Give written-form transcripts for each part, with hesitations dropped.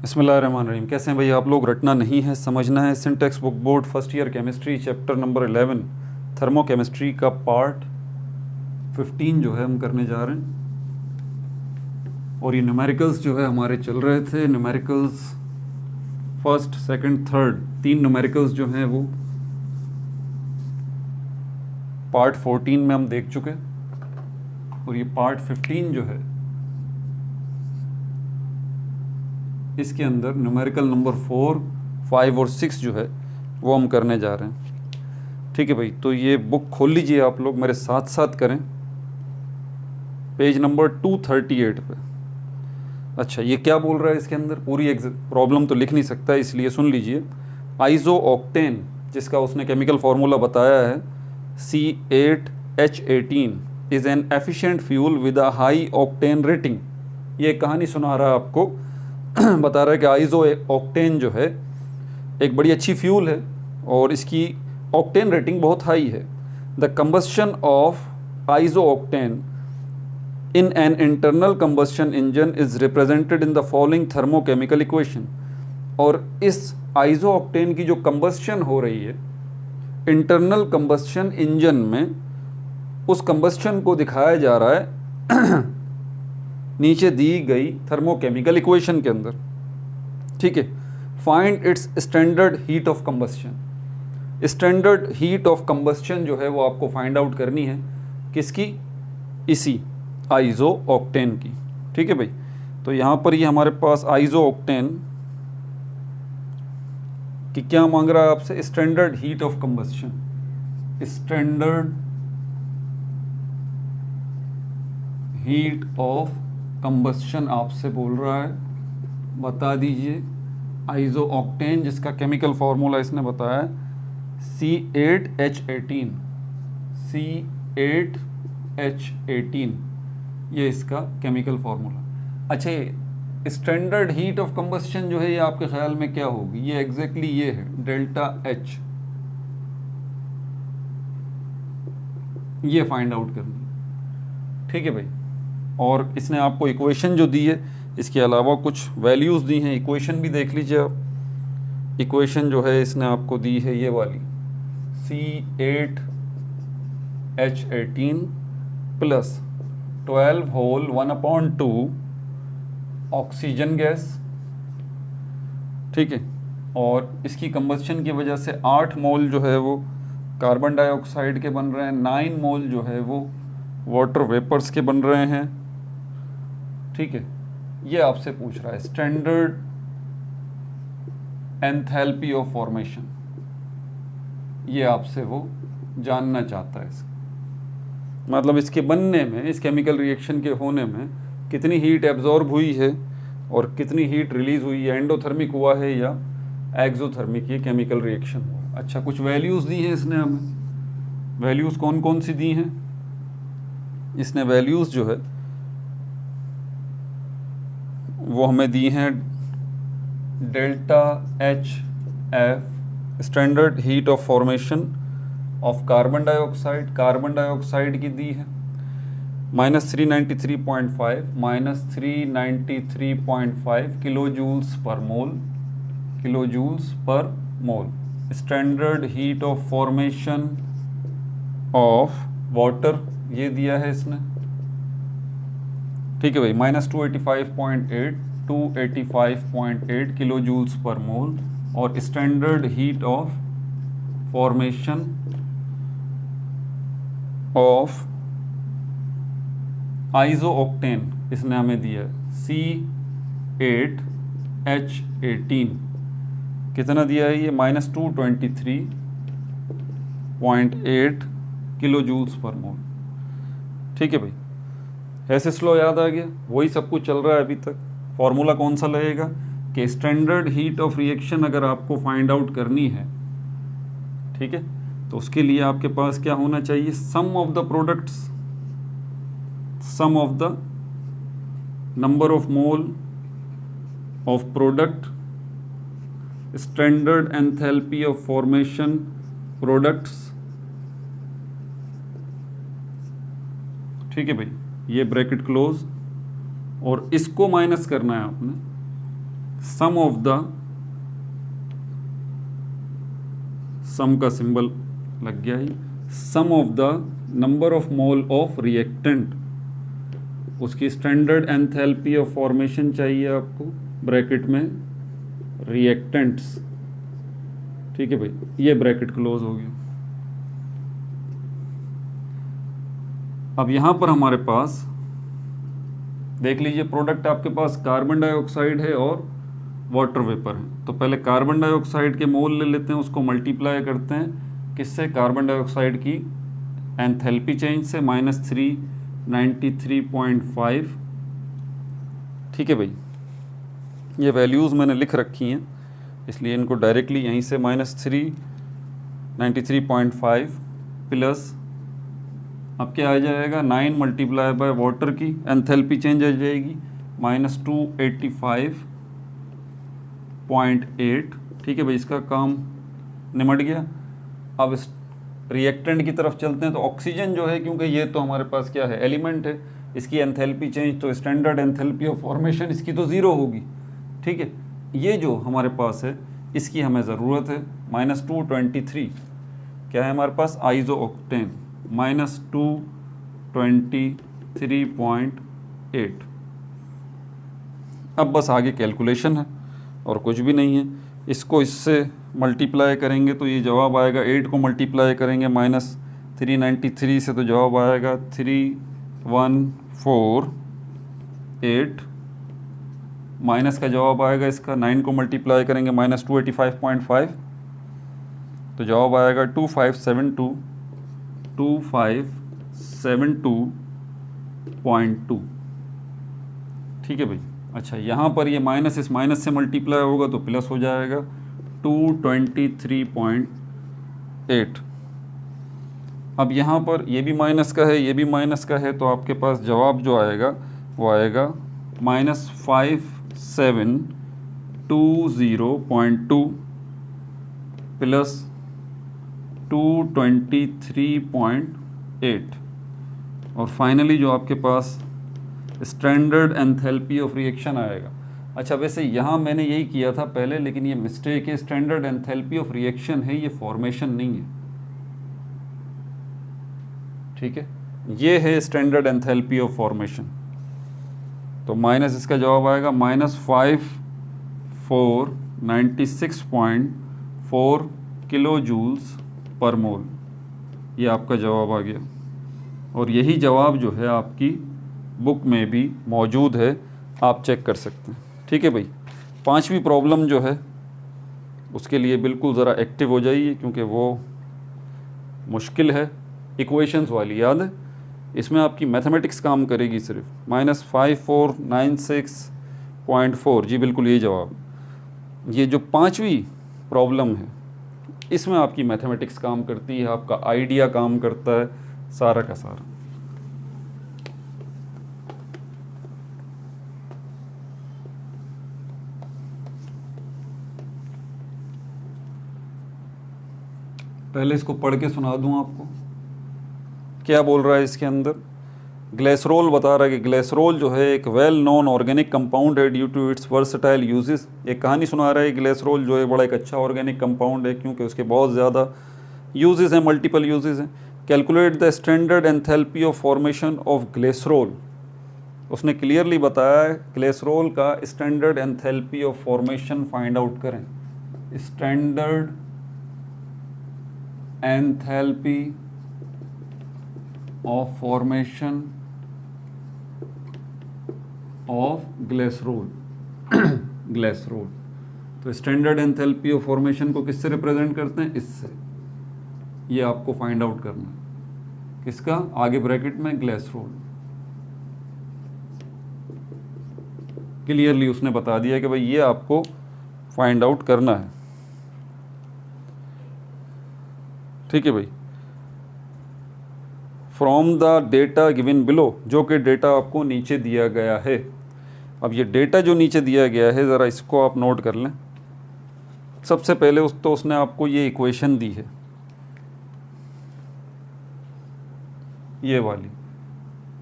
बिस्मिल्लाहिर्रहमानिर्रहीम। कैसे हैं भाई आप लोग? रटना नहीं है, समझना है। Syntax book board first year chemistry chapter number 11 thermochemistry का पार्ट 15 जो है हम करने जा रहे हैं। और ये न्यूमेरिकल्स जो है हमारे चल रहे थे। Numericals first, second, third, 3 numericals जो हैं वो पार्ट 14 में हम देख चुके। और ये पार्ट 15 जो है इसके अंदर न्यूमेरिकल नंबर 4, 5 और 6 जो है वो हम करने जा रहे हैं। ठीक है भाई, तो ये बुक खोल लीजिए आप लोग, मेरे साथ साथ करें। पेज नंबर 238 पे। अच्छा, ये क्या बोल रहा है इसके अंदर? पूरी प्रॉब्लम तो लिख नहीं सकता, इसलिए सुन लीजिए। आइजो ऑक्टेन, जिसका उसने केमिकल फार्मूला बताया है C8H18 is an efficient fuel with a high octane rating. ये कहानी सुना रहा है आपको बता रहा है कि आइजो ऑक्टेन जो है एक बड़ी अच्छी फ्यूल है और इसकी ऑक्टेन रेटिंग बहुत हाई है। द कंबस्शन ऑफ आइजो octane in an internal combustion engine is represented in the following thermochemical equation. और इस आइजो ऑक्टेन की जो कंबस्शन हो रही है इंटरनल कंबस्शन इंजन में, उस कंबस्शन को दिखाया जा रहा है नीचे दी गई थर्मोकेमिकल इक्वेशन के अंदर। ठीक है, find its standard heat of combustion. Standard heat of combustion जो है वो आपको फाइंड आउट करनी है। किसकी? इसी आइजो ऑक्टेन की। ठीक है भाई, तो यहाँ पर ये हमारे पास आइजो ऑक्टेन कि क्या मांग रहा है आपसे? Standard heat of combustion. Standard heat of combustion आपसे बोल रहा है, बता दीजिए। आइजो ऑक्टेन जिसका केमिकल फार्मूला इसने बताया C8H18, C8H18 ये इसका केमिकल फार्मूला। अच्छा, स्टैंडर्ड हीट ऑफ कंबस्शन जो है ये आपके ख्याल में क्या होगी? ये एग्जैक्टली ये है, डेल्टा H। ये फाइंड आउट करनी। ठीक है भाई, और इसने आपको इक्वेशन जो दी है इसके अलावा कुछ वैल्यूज़ दी हैं। इक्वेशन भी देख लीजिए आप। इक्वेशन जो है इसने आपको दी है ये वाली, C8H18 plus 12 whole 1/2 oxygen gas. ठीक है, और इसकी कंबस्शन की वजह से 8 मोल जो है वो कार्बन डाइऑक्साइड के बन रहे हैं, 9 मोल जो है वो वाटर वेपर्स के बन रहे हैं। ठीक है, ये आपसे पूछ रहा है स्टैंडर्ड एंथैल्पी ऑफ फॉर्मेशन। ये आपसे वो जानना चाहता है मतलब इसके बनने में, इस केमिकल रिएक्शन के होने में कितनी हीट एब्जॉर्ब हुई है और कितनी हीट रिलीज हुई है, एंडोथर्मिक हुआ है या एक्सोथर्मिक ये केमिकल रिएक्शन हुआ। अच्छा, कुछ वैल्यूज़ दी हैं इसने हमें। वैल्यूज़ कौन कौन सी दी हैं? इसने वैल्यूज़ जो है वो हमें दी हैं delta HF standard heat of formation of carbon dioxide. Carbon dioxide की दी है -393.5 -393.5 kilo joules per mole, kilo joules per mole. Standard heat of formation of water ये दिया है इसने। ठीक है भाई, -285.8 285.8 किलो जूल्स पर मोल। और standard heat of formation of आइजो ऑक्टेन इसने हमें दिया है C8H18। कितना दिया है ये? -223.8 किलो जूल्स पर मोल। ठीक है भाई, ऐसे स्लो याद आ गया? वही सब कुछ चल रहा है अभी तक। फॉर्मूला कौन सा लगेगा कि स्टैंडर्ड हीट ऑफ रिएक्शन अगर आपको फाइंड आउट करनी है, ठीक है, तो उसके लिए आपके पास क्या होना चाहिए? Sum of the products, sum of the number of mole of product, standard enthalpy of formation products. ठीक है भाई, ये ब्रैकेट क्लोज, और इसको माइनस करना है आपने सम ऑफ द, सम का सिंबल लग गया ही, sum of the number of mole of reactant, उसकी स्टैंडर्ड एंथैल्पी ऑफ फॉर्मेशन चाहिए आपको, ब्रैकेट में रिएक्टेंट्स। ठीक है भाई, ये ब्रैकेट क्लोज हो गया। अब यहां पर हमारे पास देख लीजिए, प्रोडक्ट आपके पास कार्बन डाइऑक्साइड है और वाटर वेपर है। तो पहले कार्बन डाइऑक्साइड के मोल ले लेते हैं, उसको मल्टीप्लाई करते हैं किससे, कार्बन डाइऑक्साइड की एंथैल्पी चेंज से, -393.5। ठीक है भाई, ये वैल्यूज़ मैंने लिख रखी हैं, इसलिए इनको डायरेक्टली यहीं से -393.5 प्लस अब क्या आ जाएगा, 9 मल्टीप्लाई बाय वाटर की एंथैल्पी चेंज आ जाएगी -285.8। ठीक है भाई, इसका काम निमट गया। अब इस रिएक्टेंट की तरफ चलते हैं। तो ऑक्सीजन जो है, क्योंकि ये तो हमारे पास क्या है, एलिमेंट है, इसकी एंथैल्पी चेंज तो स्टैंडर्ड एंथैल्पी ऑफ फॉर्मेशन इसकी तो ज़ीरो होगी। ठीक है, ये जो हमारे पास है इसकी हमें ज़रूरत है -223, क्या है हमारे पास, आइजो ऑक्टेन -223.8। अब बस आगे कैलकुलेशन है और कुछ भी नहीं है। इसको इससे मल्टीप्लाई करेंगे तो ये जवाब आएगा, 8 को मल्टीप्लाई करेंगे -393 से तो जवाब आएगा 3148, माइनस का जवाब आएगा इसका, 9 को मल्टीप्लाई करेंगे -285.5 तो जवाब आएगा 2572.2। ठीक है भाई। अच्छा, यहाँ पर ये माइनस इस माइनस से मल्टीप्लाई होगा तो प्लस हो जाएगा 223.8। अब यहाँ पर ये भी माइनस का है, ये भी माइनस का है, तो आपके पास जवाब जो आएगा वो आएगा -5720.2 प्लस 223.8। और फाइनली जो आपके पास स्टैंडर्ड एंथैल्पी ऑफ रिएक्शन आएगा। अच्छा, वैसे यहाँ मैंने यही किया था पहले, लेकिन ये मिस्टेक है। स्टैंडर्ड एंथैल्पी ऑफ रिएक्शन है, ये फॉर्मेशन नहीं है। ठीक है, ये है स्टैंडर्ड एंथैल्पी ऑफ फॉर्मेशन। तो माइनस इसका जवाब आएगा -5496.4 किलो जूल्स पर मोल। ये आपका जवाब आ गया। और यही जवाब जो है आपकी बुक में भी मौजूद है, आप चेक कर सकते हैं। ठीक है भाई, 5वीं प्रॉब्लम जो है उसके लिए बिल्कुल ज़रा एक्टिव हो जाइए, क्योंकि वो मुश्किल है, इक्वेशंस वाली, याद है। इसमें आपकी मैथमेटिक्स काम करेगी सिर्फ। -5496.4, जी बिल्कुल यही जवाब। ये जो 5वीं प्रॉब्लम है इसमें आपकी मैथमेटिक्स काम करती है, आपका आइडिया काम करता है, सारा का सारा। पहले इसको पढ़ के सुना दूं आपको, क्या बोल रहा है इसके अंदर। ग्लिसरॉल बता रहा है कि ग्लिसरॉल जो है एक वेल नोन ऑर्गेनिक कंपाउंड है due to its versatile uses. एक कहानी सुना रहा है, ग्लिसरॉल जो है बड़ा एक अच्छा ऑर्गेनिक कंपाउंड है, क्योंकि उसके बहुत ज़्यादा यूजेस हैं, मल्टीपल यूजेस हैं। Calculate the standard enthalpy of formation of glycerol. उसने क्लियरली बताया ग्लिसरॉल का standard enthalpy of formation find out करें। Standard enthalpy of formation of glycerol. Glycerol, तो स्टैंडर्ड एंथैल्पी ऑफ फॉर्मेशन को किससे रिप्रेजेंट करते हैं, इससे। ये आपको फाइंड आउट करना है, किसका, आगे ब्रैकेट में ग्लिसरॉल। क्लियरली उसने बता दिया कि भाई ये आपको फाइंड आउट करना है। ठीक है भाई। From the data given below, जो कि डेटा आपको नीचे दिया गया है। अब ये डेटा जो नीचे दिया गया है, ज़रा इसको आप नोट कर लें। सबसे पहले उसने आपको ये इक्वेशन दी है, ये वाली,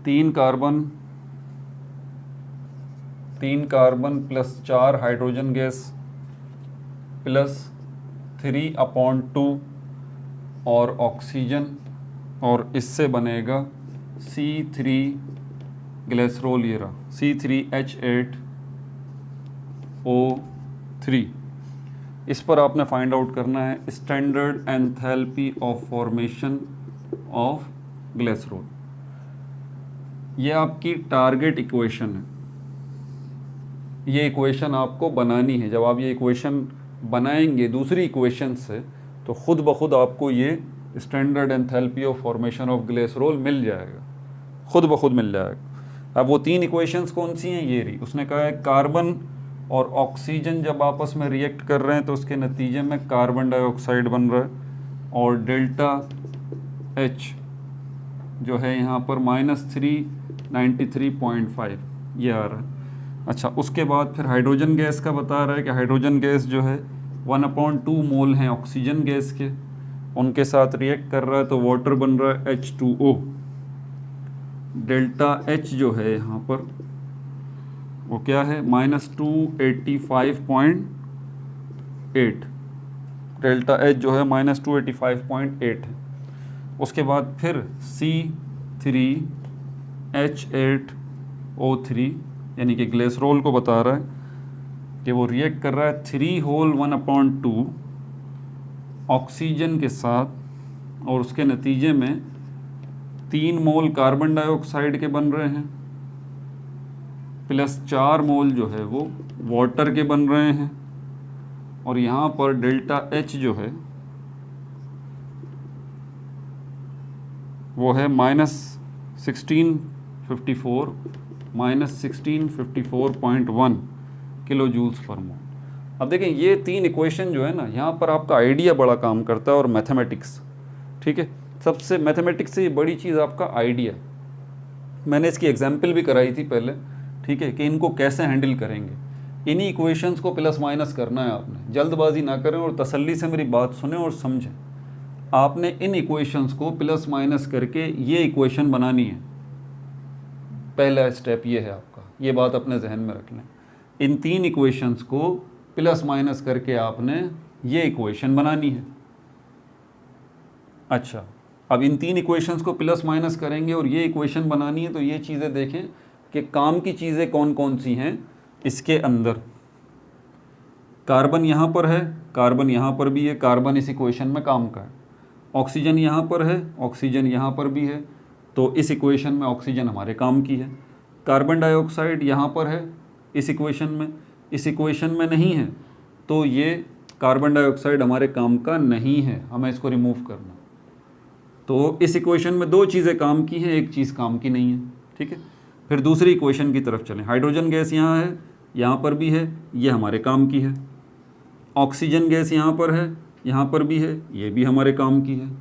3 carbon 3 carbon plus 4 hydrogen gas plus 3/2 और ऑक्सीजन, और इससे बनेगा C3 ग्लिसरॉल, ये रहा C3H8O3। इस पर आपने फाइंड आउट करना है standard enthalpy of formation of glycerol. ये आपकी टारगेट इक्वेशन है। ये इक्वेशन आपको बनानी है। जब आप ये इक्वेशन बनाएंगे दूसरी इक्वेशन से तो खुद ब खुद आपको ये standard enthalpy of formation of glycerol मिल जाएगा, खुद ब खुद मिल जाएगा। अब वो 3 इक्वेशंस कौन सी हैं? ये रही। उसने कहा है कार्बन और ऑक्सीजन जब आपस में रिएक्ट कर रहे हैं तो उसके नतीजे में कार्बन डाइऑक्साइड बन रहा है, और डेल्टा H जो है यहाँ पर -393.5 ये आ रहा है। अच्छा, उसके बाद फिर हाइड्रोजन गैस का बता रहा है कि हाइड्रोजन गैस जो है 1/2 मोल हैं ऑक्सीजन गैस के, उनके साथ रिएक्ट कर रहा है तो वाटर बन रहा है H2O। डेल्टा H जो है यहाँ पर वो क्या है? -285.8। डेल्टा H जो है -285.8 है। उसके बाद फिर C3H8O3 यानी कि ग्लिसरॉल को बता रहा है कि वो रिएक्ट कर रहा है 3 होल 1/2 ऑक्सीजन के साथ, और उसके नतीजे में 3 मोल कार्बन डाइऑक्साइड के बन रहे हैं प्लस 4 मोल जो है वो वाटर के बन रहे हैं, और यहाँ पर डेल्टा H जो है वो है -1654.1 किलो जूल्स पर मोल। अब देखें ये 3 इक्वेशन जो है ना, यहाँ पर आपका आइडिया बड़ा काम करता है और मैथमेटिक्स, ठीक है। सबसे मैथमेटिक्स से बड़ी चीज़ आपका आइडिया। मैंने इसकी एग्जाम्पल भी कराई थी पहले, ठीक है, कि इनको कैसे हैंडल करेंगे। इन्हीं इक्वेशंस को प्लस माइनस करना है आपने। जल्दबाजी ना करें और तसल्ली से मेरी बात सुने और समझें। आपने इन इक्वेशंस को प्लस माइनस करके ये इक्वेशन बनानी है। पहला स्टेप ये है आपका, ये बात अपने जहन में रख लें। इन 3 इक्वेशंस को प्लस माइनस करके आपने ये इक्वेशन बनानी है। अच्छा, अब इन 3 इक्वेशंस को प्लस माइनस करेंगे और ये इक्वेशन बनानी है, तो ये चीज़ें देखें कि काम की चीज़ें कौन कौन सी हैं इसके अंदर। कार्बन यहाँ पर है, कार्बन यहाँ पर भी है, कार्बन इस इक्वेशन में काम का है। ऑक्सीजन यहाँ पर है, ऑक्सीजन यहाँ पर भी है, तो इस इक्वेशन में ऑक्सीजन हमारे काम की है। कार्बन डाइऑक्साइड यहाँ पर है इस इक्वेशन में, इस इक्वेशन में नहीं है, तो ये कार्बन डाइऑक्साइड हमारे काम का नहीं है, हमें इसको रिमूव करना। तो इस इक्वेशन में 2 चीज़ें काम की हैं, एक चीज़ काम की नहीं है, ठीक है। फिर दूसरी इक्वेशन की तरफ चलें। हाइड्रोजन गैस यहाँ है, यहाँ पर भी है, ये हमारे काम की है। ऑक्सीजन गैस यहाँ पर है, यहाँ पर भी है, ये भी हमारे काम की है।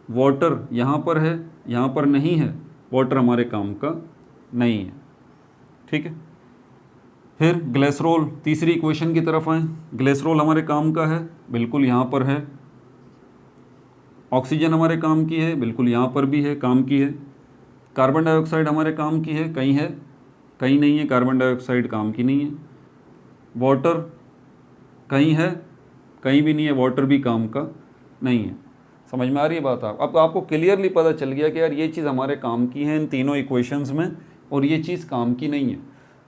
वाटर यहाँ पर है, यहाँ पर नहीं है, वाटर हमारे काम का नहीं है, ठीक है। फिर ग्लिसरॉल, तीसरी इक्वेशन की तरफ आएँ। ग्लिसरॉल हमारे काम का है, बिल्कुल यहाँ पर है। ऑक्सीजन हमारे काम की है, बिल्कुल यहाँ पर भी है, काम की है। कार्बन डाइऑक्साइड हमारे काम की है, कहीं नहीं है, कार्बन डाइऑक्साइड काम की नहीं है। वाटर कहीं है, कहीं भी नहीं है, वाटर भी काम का नहीं है। समझ में आ रही है बात? अब आपको क्लियरली पता चल गया कि यार ये चीज़ हमारे काम की है इन तीनों इक्वेशंस में, और ये चीज़ काम की नहीं है।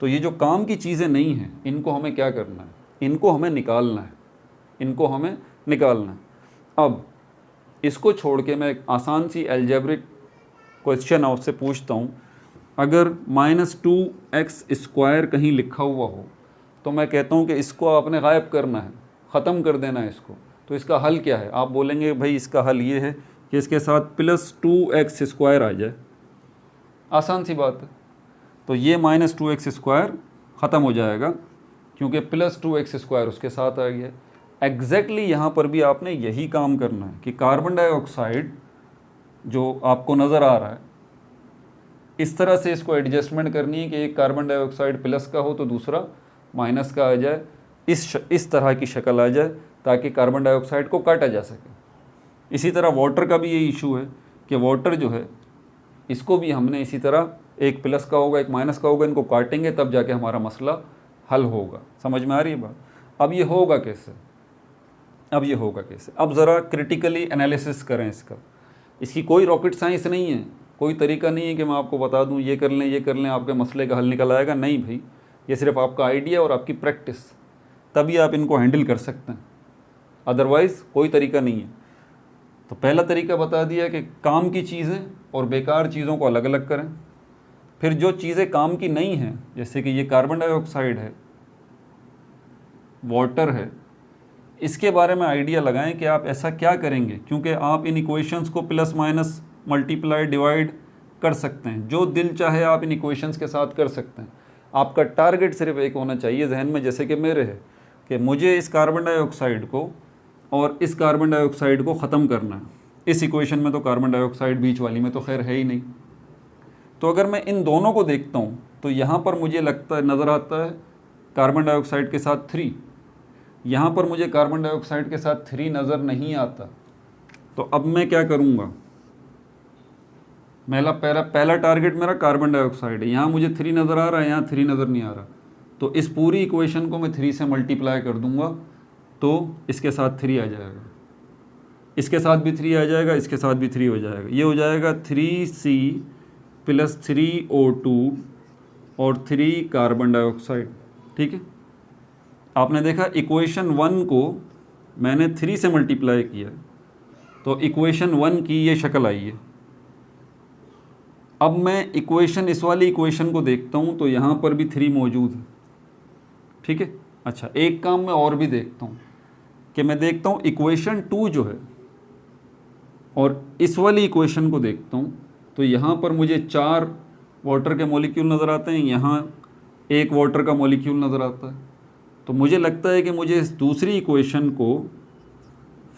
तो ये जो काम की चीज़ें नहीं हैं, इनको हमें क्या करना है? इनको हमें निकालना है, इनको हमें निकालना है। अब इसको छोड़ के मैं एक आसान सी अलजेब्रिक क्वेश्चन आपसे पूछता हूँ। अगर -2x² कहीं लिखा हुआ हो तो मैं कहता हूँ कि इसको आपने गायब करना है, ख़त्म कर देना है इसको। तो इसका हल क्या है? आप बोलेंगे भाई इसका हल ये है कि इसके साथ +2x² आ जाए। आसान सी बात है। तो ये -2x² ख़त्म हो जाएगा क्योंकि +2x² उसके साथ आ गया। एग्जैक्टली यहाँ पर भी आपने यही काम करना है कि कार्बन डाइऑक्साइड जो आपको नज़र आ रहा है, इस तरह से इसको एडजस्टमेंट करनी है कि एक कार्बन डाइऑक्साइड प्लस का हो तो दूसरा माइनस का आ जाए, इस तरह की शक्ल आ जाए ताकि कार्बन डाइऑक्साइड को काटा जा सके। इसी तरह वाटर का भी ये इशू है कि वाटर जो है इसको भी हमने इसी तरह एक प्लस का होगा एक माइनस का होगा, इनको काटेंगे तब जाके हमारा मसला हल होगा। समझ में आ रही है बात? अब ये होगा कैसे, अब ज़रा क्रिटिकली एनालिसिस करें इसका। इसकी कोई रॉकेट साइंस नहीं है, कोई तरीका नहीं है कि मैं आपको बता दूं ये कर लें आपके मसले का हल निकल आएगा। नहीं भाई, ये सिर्फ आपका आइडिया और आपकी प्रैक्टिस, तभी आप इनको हैंडल कर सकते हैं, अदरवाइज़ कोई तरीका नहीं है। तो पहला तरीका बता दिया कि काम की चीज़ें और बेकार चीज़ों को अलग अलग करें। फिर जो चीज़ें काम की नहीं हैं, जैसे कि ये कार्बन डाइऑक्साइड है, वाटर है, इसके बारे में आइडिया लगाएं कि आप ऐसा क्या करेंगे, क्योंकि आप इन इक्वेशंस को प्लस माइनस मल्टीप्लाई डिवाइड कर सकते हैं, जो दिल चाहे आप इन इक्वेशंस के साथ कर सकते हैं। आपका टारगेट सिर्फ एक होना चाहिए जहन में, जैसे कि मेरे है कि मुझे इस कार्बन डाइऑक्साइड को और इस कार्बन डाइऑक्साइड को ख़त्म करना है। इस इक्वेशन में तो कार्बन डाइऑक्साइड बीच वाली में तो खैर है ही नहीं। तो अगर मैं इन दोनों को देखता हूँ तो यहाँ पर मुझे लगता है, नज़र आता है कार्बन डाइऑक्साइड के साथ 3, यहाँ पर मुझे कार्बन डाइऑक्साइड के साथ 3 नज़र नहीं आता। तो अब मैं क्या करूँगा, पहला टारगेट मेरा कार्बन डाइऑक्साइड है, यहाँ मुझे 3 नज़र आ रहा है, यहाँ 3 नज़र नहीं आ रहा। तो इस पूरी इक्वेशन को मैं 3 से मल्टीप्लाई कर दूँगा तो इसके साथ 3 आ जाएगा, इसके साथ भी 3 आ जाएगा, इसके साथ भी 3 हो जाएगा। ये हो जाएगा 3C + 3O2 और 3 कार्बन डाइऑक्साइड। ठीक है, आपने देखा इक्वेशन 1 को मैंने 3 से मल्टीप्लाई किया तो इक्वेशन 1 की ये शक्ल आई है। अब मैं इस वाली इक्वेशन को देखता हूँ तो यहाँ पर भी 3 मौजूद है। ठीक है, अच्छा एक काम मैं और भी देखता हूँ कि मैं देखता हूँ इक्वेशन 2 जो है और इस वाली इक्वेशन को देखता हूँ तो यहाँ पर मुझे 4 वाटर के मॉलिक्यूल नज़र आते हैं, यहाँ 1 वाटर का मॉलिक्यूल नज़र आता है। तो मुझे लगता है कि मुझे इस दूसरी इक्वेशन को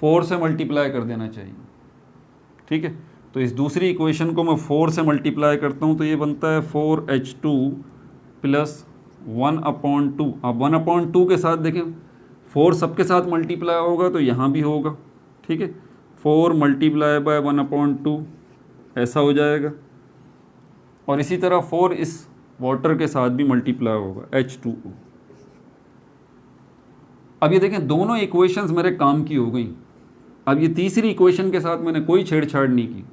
4 से मल्टीप्लाई कर देना चाहिए। ठीक है, तो इस दूसरी इक्वेशन को मैं 4 से मल्टीप्लाई करता हूँ तो ये बनता है 4H2 + 1/2। अब 1/2 के साथ देखें 4 सबके साथ मल्टीप्लाई होगा तो यहाँ भी होगा। ठीक है, 4 × 1/2 ऐसा हो जाएगा, और इसी तरह 4 इस वाटर के साथ भी मल्टीप्लाई होगा H2O। अब ये देखें दोनों इक्वेशंस मेरे काम की हो गई। अब ये तीसरी इक्वेशन के साथ मैंने कोई छेड़छाड़ नहीं की।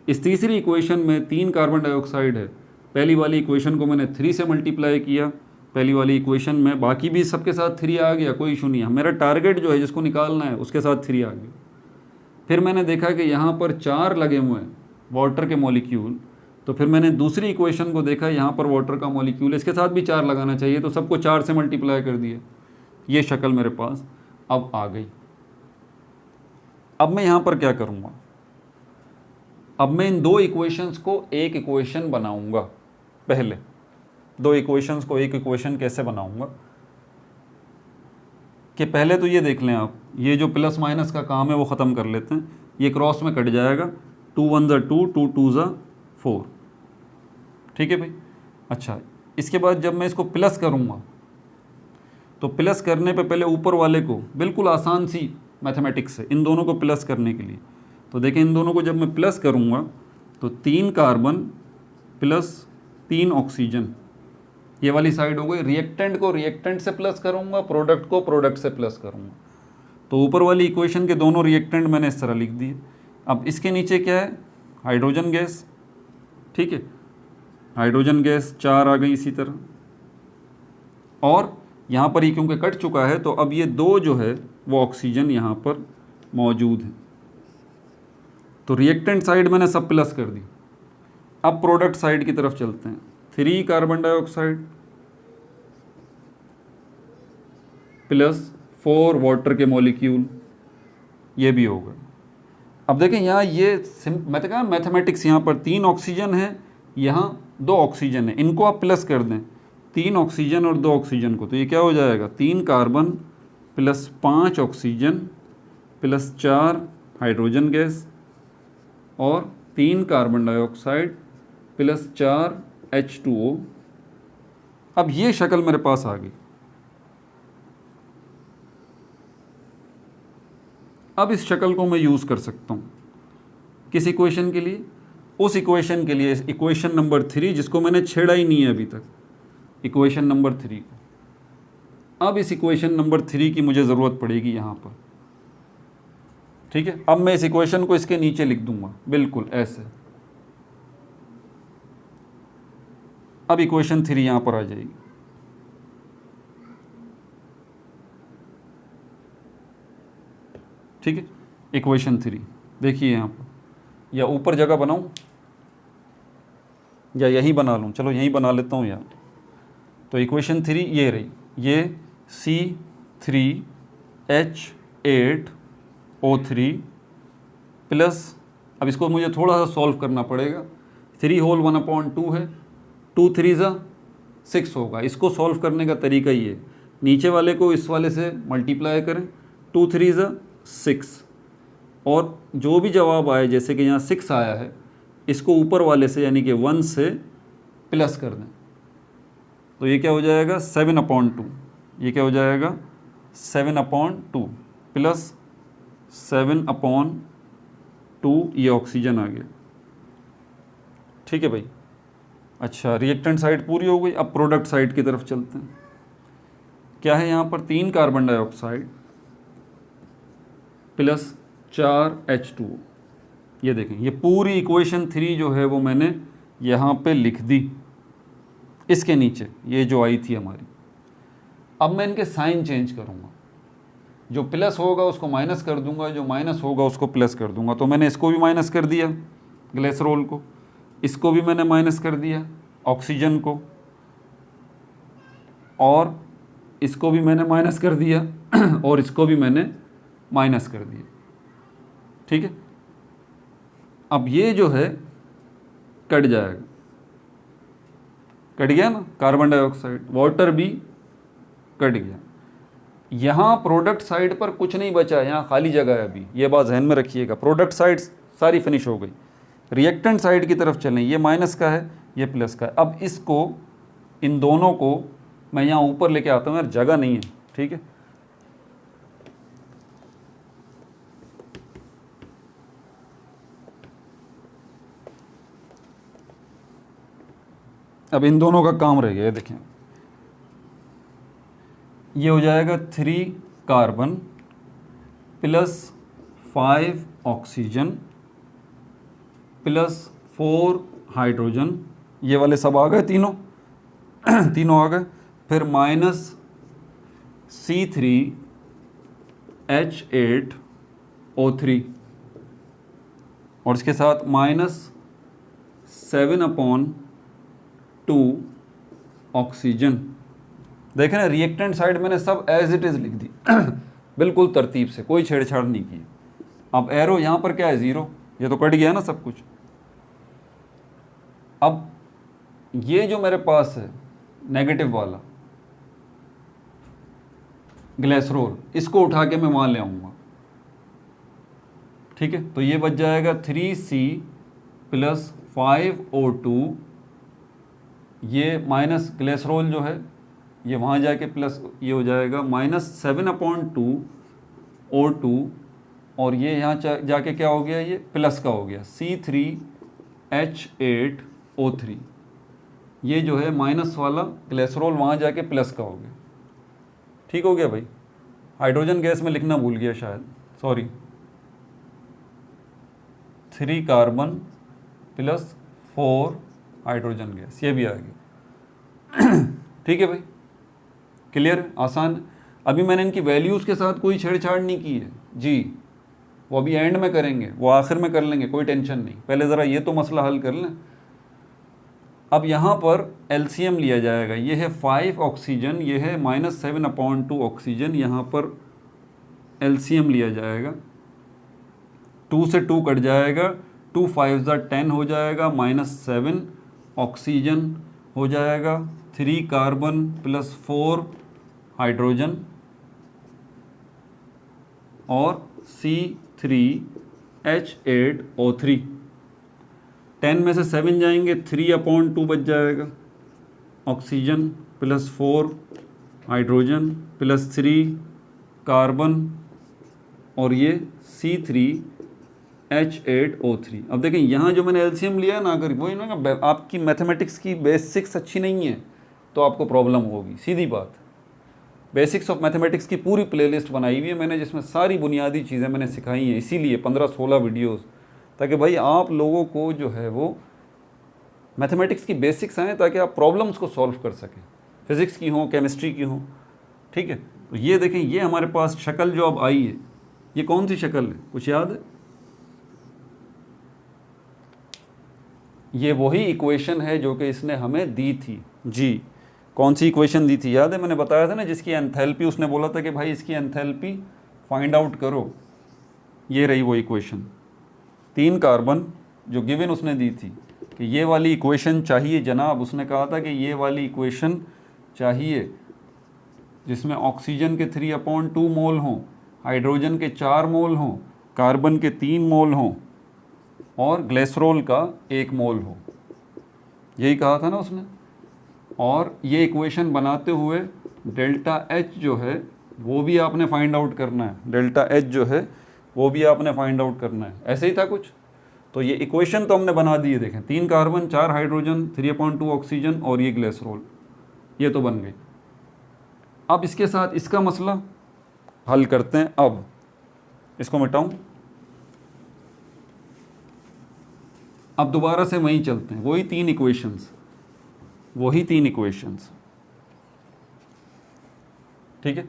इस तीसरी इक्वेशन में 3 कार्बन डाइऑक्साइड है, पहली वाली इक्वेशन को मैंने 3 से मल्टीप्लाई किया, पहली वाली इक्वेशन में बाकी भी सबके साथ 3 आ गया, कोई इशू नहीं है। मेरा टारगेट जो है जिसको निकालना है उसके साथ 3 आ गया। फिर मैंने देखा कि यहाँ पर 4 लगे हुए हैं वाटर के मॉलिक्यूल, तो फिर मैंने दूसरी इक्वेशन को देखा, यहाँ पर वाटर का मॉलिक्यूल, इसके साथ भी 4 लगाना चाहिए, तो सबको 4 से मल्टीप्लाई कर दिया। ये शक्ल मेरे पास अब आ गई। अब मैं यहाँ पर क्या करूँगा, अब मैं इन 2 इक्वेशंस को एक इक्वेशन बनाऊँगा। पहले 2 इक्वेशंस को एक इक्वेशन कैसे बनाऊँगा कि पहले तो ये देख लें आप, ये जो प्लस माइनस का काम है वो ख़त्म कर लेते हैं। ये क्रॉस में कट जाएगा, 2 1 ज़ा 2, 2 2 ज़ा 4। ठीक है भाई, अच्छा इसके बाद जब मैं इसको प्लस करूँगा तो प्लस करने पे पहले ऊपर वाले को बिल्कुल आसान सी मैथमेटिक्स है इन दोनों को प्लस करने के लिए। तो देखें इन दोनों को जब मैं प्लस करूँगा तो 3 कार्बन + 3 ऑक्सीजन, ये वाली साइड हो गई। रिएक्टेंट को रिएक्टेंट से प्लस करूँगा, प्रोडक्ट को प्रोडक्ट से प्लस करूँगा। तो ऊपर वाली इक्वेशन के दोनों रिएक्टेंट मैंने इस तरह लिख दिए। अब इसके नीचे क्या है, हाइड्रोजन गैस। ठीक है, हाइड्रोजन गैस 4 आ गई इसी तरह, और यहाँ पर ही क्योंकि कट चुका है तो अब ये 2 जो है वो ऑक्सीजन यहाँ पर मौजूद है। तो रिएक्टेंट साइड मैंने सब प्लस कर दी। अब प्रोडक्ट साइड की तरफ चलते हैं। 3 कार्बन डाइऑक्साइड + 4 वाटर के मॉलिक्यूल, ये भी होगा। अब देखें यहाँ ये मैं तो कहा मैथमेटिक्स, यहाँ पर 3 ऑक्सीजन है, यहाँ 2 ऑक्सीजन है, इनको आप प्लस कर दें, 3 ऑक्सीजन और 2 ऑक्सीजन को, तो ये क्या हो जाएगा, 3 कार्बन + 5 ऑक्सीजन + 4 हाइड्रोजन गैस और 3 कार्बन डाइऑक्साइड + 4 H2O। अब ये शक्ल मेरे पास आ गई। अब इस शक्ल को मैं यूज़ कर सकता हूँ किस इक्वेशन के लिए, उस इक्वेशन के लिए, इक्वेशन नंबर 3 जिसको मैंने छेड़ा ही नहीं है अभी तक, इक्वेशन नंबर 3 को। अब इस इक्वेशन नंबर 3 की मुझे ज़रूरत पड़ेगी यहाँ पर, ठीक है। अब मैं इस इक्वेशन को इसके नीचे लिख दूंगा बिल्कुल ऐसे। अब इक्वेशन 3 यहाँ पर आ जाएगी, ठीक है। इक्वेशन 3 देखिए यहाँ पर, या ऊपर जगह बनाऊँ या यहीं बना लूँ, चलो यहीं बना लेता हूँ यार। तो इक्वेशन 3 ये रही, ये C3H8O3 प्लस, अब इसको मुझे थोड़ा सा सॉल्व करना पड़ेगा। 3 होल 1/2 है, 2 3 6 होगा। इसको सॉल्व करने का तरीका ये, नीचे वाले को इस वाले से मल्टीप्लाई करें, 2 3 6, और जो भी जवाब आए, जैसे कि यहाँ 6 आया है, इसको ऊपर वाले से यानी कि 1 से प्लस कर दें। तो ये क्या हो जाएगा 7/2, ये क्या हो जाएगा 7/2 प्लस 7/2, ये ऑक्सीजन आ गया, ठीक है भाई। अच्छा, रिएक्टेंट साइड पूरी हो गई। अब प्रोडक्ट साइड की तरफ चलते हैं। क्या है यहाँ पर 3 कार्बन डाइऑक्साइड प्लस 4 H2O। ये देखें, ये पूरी इक्वेशन 3 जो है वो मैंने यहाँ पे लिख दी इसके नीचे, ये जो आई थी हमारी। अब मैं इनके साइन चेंज करूँगा, जो प्लस होगा उसको माइनस कर दूंगा, जो माइनस होगा उसको प्लस कर दूंगा। तो मैंने इसको भी माइनस कर दिया ग्लिसरॉल को, इसको भी मैंने माइनस कर दिया ऑक्सीजन को, और इसको भी मैंने माइनस कर दिया और इसको भी मैंने माइनस कर दिया, ठीक है। अब ये जो है कट जाएगा, कट गया ना कार्बन डाइऑक्साइड, वाटर भी कट गया। यहाँ प्रोडक्ट साइड पर कुछ नहीं बचा, यहाँ खाली जगह है अभी, ये बात ध्यान में रखिएगा। प्रोडक्ट साइड सारी फिनिश हो गई, रिएक्टेंट साइड की तरफ चलें। ये माइनस का है, ये प्लस का है। अब इसको, इन दोनों को मैं यहाँ ऊपर लेके आता हूँ, यार जगह नहीं है, ठीक है। अब इन दोनों का काम रह गया, देखें ये हो जाएगा 3 carbon plus 5 oxygen plus 4 hydrogen, ये वाले सब आ गए तीनों तीनों आ गए। फिर माइनस C3H8O3, और इसके साथ माइनस 7/2 ऑक्सीजन। देखें ना, रिएक्टेंट साइड मैंने सब एज इट इज़ लिख दी बिल्कुल तरतीब से, कोई छेड़छाड़ नहीं की। अब एरो यहाँ पर क्या है 0, ये तो कट गया ना सब कुछ। अब ये जो मेरे पास है नेगेटिव वाला ग्लिसरॉल, इसको उठा के मैं वहाँ ले आऊँगा, ठीक है। तो ये बच जाएगा 3C प्लस 5O2, ये माइनस ग्लिसरॉल जो है ये वहाँ जाके प्लस, ये हो जाएगा माइनस 7/2 O2, और ये यहाँ जाके क्या हो गया, ये प्लस का हो गया C3H8O3। ये जो है माइनस वाला ग्लिसरॉल वहाँ जाके प्लस का हो गया, ठीक हो गया भाई। हाइड्रोजन गैस में लिखना भूल गया शायद, sorry. 3 carbon plus 4 hydrogen gas, ये भी आ गया ठीक है भाई, क्लियर, आसान। अभी मैंने इनकी वैल्यूज़ के साथ कोई छेड़छाड़ नहीं की है जी, वो अभी एंड में करेंगे, वो आखिर में कर लेंगे, कोई टेंशन नहीं। पहले ज़रा ये तो मसला हल कर लें। अब यहाँ पर एलसीएम लिया जाएगा, ये है 5 ऑक्सीजन, ये है माइनस 7/2 ऑक्सीजन। यहाँ पर एलसीएम लिया जाएगा, 2 से 2 कट जाएगा, 2 5 10 हो जाएगा, -7 ऑक्सीजन हो जाएगा, 3 कार्बन प्लस 4 हाइड्रोजन, और C3H8O3। 10 में से 7 जाएंगे, 3/2 बच जाएगा, oxygen plus 4 hydrogen plus 3 carbon, और ये H8O3। अब देखें यहाँ जो मैंने एलसीएम लिया है ना, अगर वही ना आपकी मैथमेटिक्स की बेसिक्स अच्छी नहीं है तो आपको प्रॉब्लम होगी, सीधी बात। बेसिक्स ऑफ मैथमेटिक्स की पूरी प्लेलिस्ट बनाई हुई है मैंने, जिसमें सारी बुनियादी चीज़ें मैंने सिखाई हैं, इसीलिए 15-16 वीडियोस, ताकि भाई आप लोगों को जो है वो मैथमेटिक्स की बेसिक्स आएँ, ताकि आप प्रॉब्लम्स को सॉल्व कर सकें, फिज़िक्स की हों, केमिस्ट्री की हों। ठीक है, तो ये देखें, ये हमारे पास शक्ल जो अब आई है, ये कौन सी शक्ल है, कुछ याद है? ये वही इक्वेशन है जो कि इसने हमें दी थी जी। कौन सी इक्वेशन दी थी, याद है? मैंने बताया था ना, जिसकी एंथैल्पी उसने बोला था कि भाई इसकी एंथैल्पी फाइंड आउट करो। ये रही वो इक्वेशन, 3 कार्बन जो गिवन उसने दी थी कि ये वाली इक्वेशन चाहिए जनाब। उसने कहा था कि ये वाली इक्वेशन चाहिए जिसमें ऑक्सीजन के 3/2 मोल हों, हाइड्रोजन के 4 मोल हों, कार्बन के 3 मोल हों और ग्लिसरॉल का 1 मोल हो। यही कहा था ना उसने। और ये इक्वेशन बनाते हुए डेल्टा एच जो है वो भी आपने फाइंड आउट करना है, डेल्टा एच जो है वो भी आपने फाइंड आउट करना है। ऐसे ही था कुछ। तो ये इक्वेशन तो हमने बना दी है, देखें, 3 कार्बन, 4 हाइड्रोजन, 3/2 ऑक्सीजन और ये ग्लिसरॉल, ये तो बन गई। अब इसके साथ इसका मसला हल करते हैं। अब इसको मिटाऊं, अब दोबारा से वहीं चलते हैं, वही 3 इक्वेशंस, ठीक है।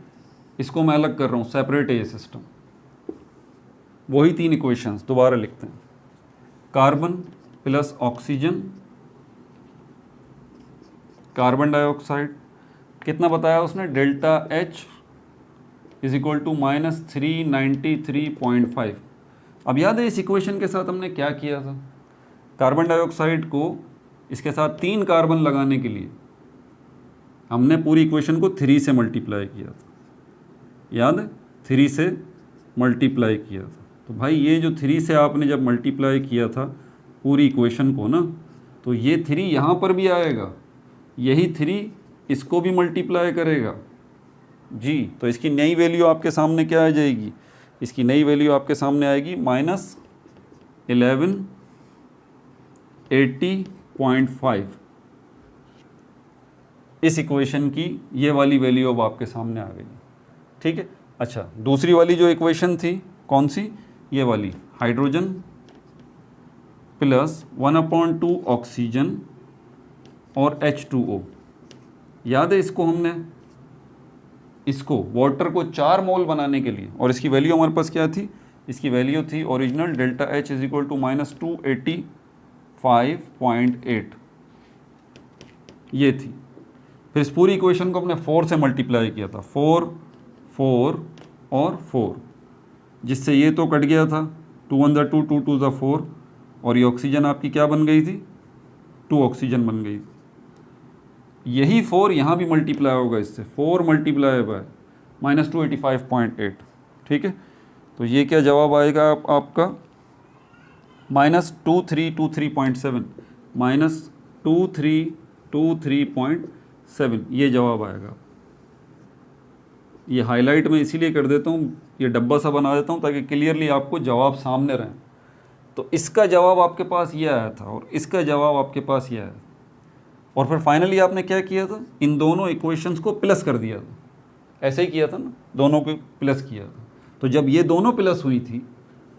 इसको मैं अलग कर रहा हूँ, सेपरेट है ये सिस्टम। वही 3 इक्वेशंस दोबारा लिखते हैं। Carbon plus oxygen, carbon dioxide, कितना बताया उसने, delta H is equal to -393.5। अब याद है इस इक्वेशन के साथ हमने क्या किया था? कार्बन डाइऑक्साइड को इसके साथ 3 कार्बन लगाने के लिए हमने पूरी इक्वेशन को 3 से मल्टीप्लाई किया था, याद है? 3 से मल्टीप्लाई किया था। तो भाई ये जो 3 से आपने जब मल्टीप्लाई किया था पूरी इक्वेशन को ना, तो ये 3 यहाँ पर भी आएगा, यही 3 इसको भी मल्टीप्लाई करेगा जी। तो इसकी नई वैल्यू आपके सामने क्या आ जाएगी? इसकी नई वैल्यू आपके सामने आएगी -1180.5। इस इक्वेशन की ये वाली वैल्यू अब आपके सामने आ गई, ठीक है। अच्छा, दूसरी वाली जो इक्वेशन थी कौन सी? ये वाली, हाइड्रोजन प्लस 1/2 ऑक्सीजन और H2O। याद है इसको हमने, इसको वाटर को 4 मोल बनाने के लिए, और इसकी वैल्यू हमारे पास क्या थी? इसकी वैल्यू थी original delta H is equal to -285.8, ये थी। फिर इस पूरी इक्वेशन को हमने 4 से मल्टीप्लाई किया था, 4 4 और 4, जिससे ये तो कट गया था, 2 1 2 2 2 4, और ये ऑक्सीजन आपकी क्या बन गई थी? 2 ऑक्सीजन बन गई। यही 4 यहाँ भी मल्टीप्लाई होगा इससे, 4 मल्टीप्लाई बाय -285.8, ठीक है। तो ये क्या जवाब आएगा आपका? -2323.7, -2323.7, ये जवाब आएगा। ये हाईलाइट मैं इसीलिए कर देता हूँ, ये डब्बा सा बना देता हूँ ताकि क्लियरली आपको जवाब सामने रहें। तो इसका जवाब आपके पास ये आया था और इसका जवाब आपके पास ये आया था। और फिर फाइनली आपने क्या किया था? इन दोनों इक्वेशंस को प्लस कर दिया था। ऐसे ही किया था ना, दोनों को प्लस किया था। तो जब ये दोनों प्लस हुई थी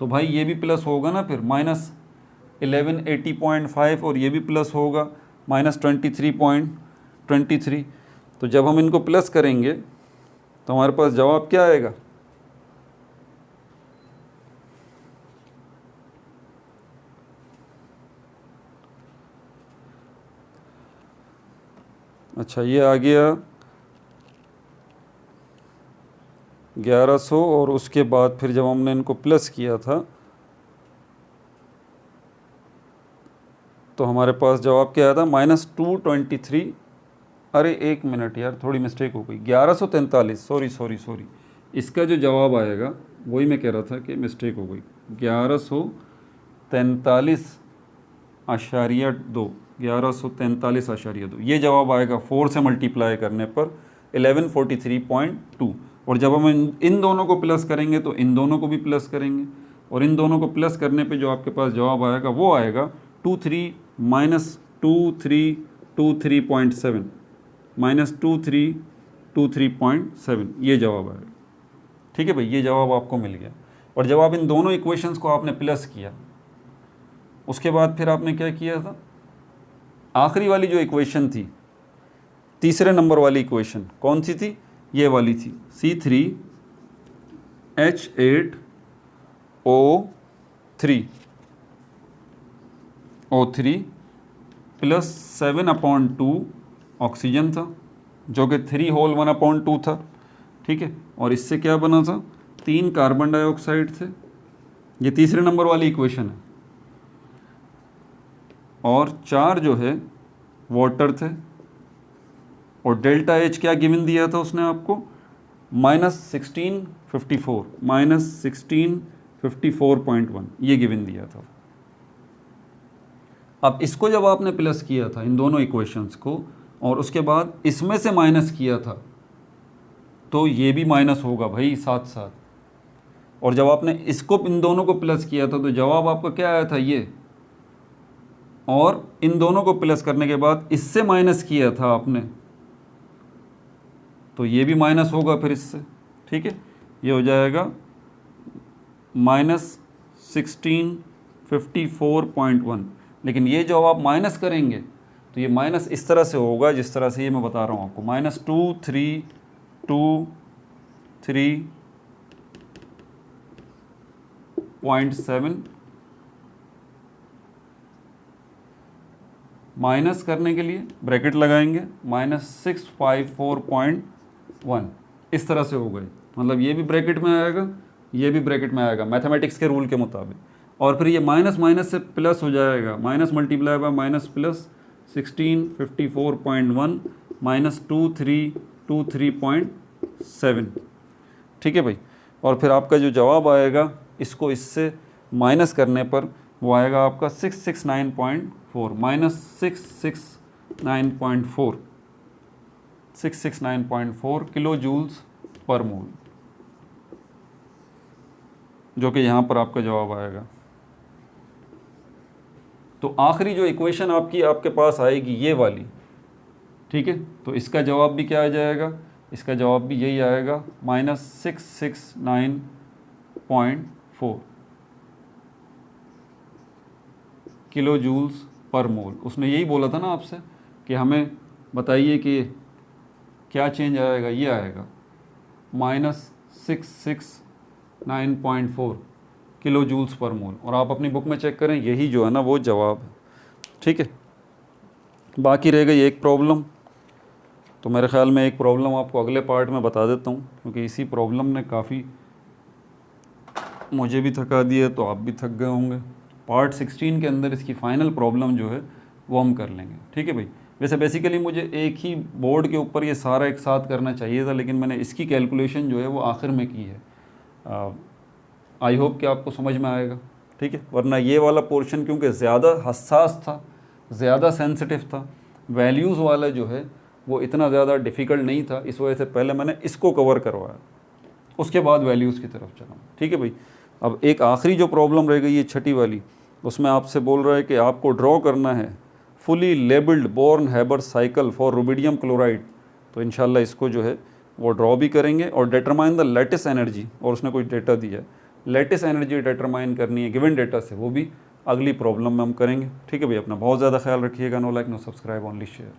तो भाई ये भी प्लस होगा ना, फिर -1180.5, और ये भी प्लस होगा -23.23। तो जब हम इनको प्लस करेंगे तो हमारे पास जवाब क्या आएगा? अच्छा, ये आ गया 1100, और उसके बाद फिर जब हमने इनको प्लस किया था तो हमारे पास जवाब क्या आया था? -223। अरे एक मिनट यार, थोड़ी मिस्टेक हो गई, 1143, सॉरी। इसका जो जवाब आएगा वही मैं कह रहा था कि मिस्टेक हो गई, 1143.2, 1143.2 ये जवाब आएगा 4 से मल्टीप्लाई करने पर 1143.2। और जब हम इन दोनों को प्लस करेंगे तो इन दोनों को भी प्लस करेंगे और इन दोनों को प्लस करने पे जो आपके पास जवाब आएगा वो आएगा 23 माइनस 2323.7 माइनस 2323.7, ये जवाब आएगा। ठीक है भाई, ये जवाब आपको मिल गया। और जब आप इन दोनों इक्वेशंस को आपने प्लस किया, उसके बाद फिर आपने क्या किया था, आखिरी वाली जो इक्वेशन थी, तीसरे नंबर वाली इक्वेशन कौन सी थी, ये वाली थी, C3H8O3 प्लस 7/2 ऑक्सीजन था, जो कि 3 होल 1/2 था। ठीक है, और इससे क्या बना था, 3 कार्बन डाइऑक्साइड थे। ये तीसरे नंबर वाली इक्वेशन है। और 4 जो है वाटर थे, और डेल्टा एच क्या गिवन दिया था उसने आपको, -1654.1 ये गिवन दिया था। अब इसको जब आपने प्लस किया था इन दोनों इक्वेशंस को, और उसके बाद इसमें से माइनस किया था, तो ये भी माइनस होगा भाई साथ साथ। और जब आपने इसको इन दोनों को प्लस किया था तो जवाब आपका क्या आया था, ये। और इन दोनों को प्लस करने के बाद इससे माइनस किया था आपने, तो ये भी माइनस होगा फिर इससे। ठीक है, ये हो जाएगा -1654.1। लेकिन ये जो आप माइनस करेंगे तो ये माइनस इस तरह से होगा जिस तरह से ये मैं बता रहा हूँ आपको, -2323.7 माइनस करने के लिए ब्रैकेट लगाएंगे -654.1, इस तरह से हो गए। मतलब ये भी ब्रैकेट में आएगा, ये भी ब्रैकेट में आएगा मैथमेटिक्स के रूल के मुताबिक। और फिर ये माइनस माइनस से प्लस हो जाएगा, minus multiply by minus plus 1654.1 -2323.7। ठीक है भाई, और फिर आपका जो जवाब आएगा इसको इससे माइनस करने पर वो आएगा आपका 669.4 -669.4 किलो जूल्स पर मोल, जो कि यहाँ पर आपका जवाब आएगा। तो आखिरी जो इक्वेशन आपके पास आएगी ये वाली, ठीक है, तो इसका जवाब भी क्या आ जाएगा, इसका जवाब भी यही आएगा -669.4 किलो जूल्स पर मोल। उसने यही बोला था ना आपसे कि हमें बताइए कि क्या चेंज आएगा, ये आएगा -669.4 किलो जूल्स पर मोल। और आप अपनी बुक में चेक करें, यही जो है ना वो जवाब है। ठीक है, बाकी रह गई एक प्रॉब्लम, तो मेरे ख्याल में एक प्रॉब्लम आपको अगले पार्ट में बता देता हूँ, क्योंकि इसी प्रॉब्लम ने काफ़ी मुझे भी थका दिया, तो आप भी थक गए होंगे। पार्ट 16 के अंदर इसकी फ़ाइनल प्रॉब्लम जो है वो हम कर लेंगे। ठीक है भाई, वैसे बेसिकली मुझे एक ही बोर्ड के ऊपर ये सारा एक साथ करना चाहिए था, लेकिन मैंने इसकी कैलकुलेशन जो है वो आखिर में की है। आई होप कि आपको समझ में आएगा। ठीक है, वरना ये वाला पोर्शन क्योंकि ज़्यादा हसास था, ज़्यादा सेंसिटिव था, वैल्यूज़ वाला जो है वो इतना ज़्यादा डिफ़िकल्ट नहीं था, इस वजह से पहले मैंने इसको कवर करवाया, उसके बाद वैल्यूज़ की तरफ चला। ठीक है भाई, अब एक आखिरी जो प्रॉब्लम रह गई है छठी वाली, उसमें आपसे बोल रहा है कि आपको ड्रॉ करना है fully labelled Born Haber cycle for rubidium chloride. तो इंशाल्लाह इसको जो है वो ड्रॉ भी करेंगे, और डिटरमाइन द लेटिस एनर्जी, और उसने कुछ डेटा दिया है, लेटिस एनर्जी डिटरमाइन करनी है गिवन डेटा से, वो भी अगली प्रॉब्लम में हम करेंगे। ठीक है भाई, अपना बहुत ज़्यादा ख्याल रखिएगा। No like no subscribe, only share.